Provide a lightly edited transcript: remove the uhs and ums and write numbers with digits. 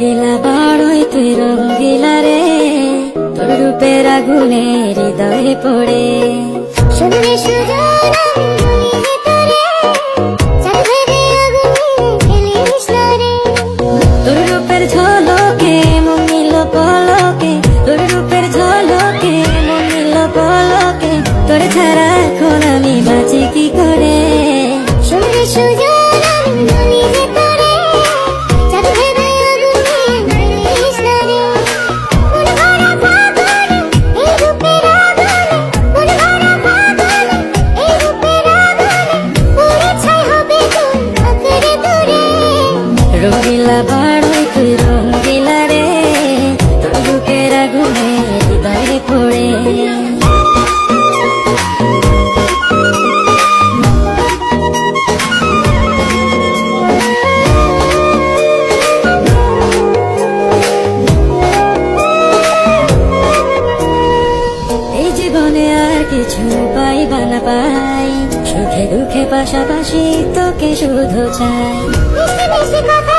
রঙ্গিলা বড়ই তুই রঙ্গিলা রে, তোর রূপের আগুনে হৃদয়ে পড়ে। শুনলে সুজন তোর রূপের ঝলকে মন নিল পলকে, তোর রূপের ঝলকে মন নিল পলকে, তোর ছাড়া এখন আমি বাঁচি কি করে। শুনলে সুজন রঙ্গিলা বড়ই তুই রঙ্গিলা রে, তোর রূপের আগুনে হৃদয়ে পড়ে। এই জীবনে আর কিছু পাইবা না পাই, সুখে দুঃখে পাশাপাশি তোকে শুধু চাই। মিষ্টি মিষ্টি কথা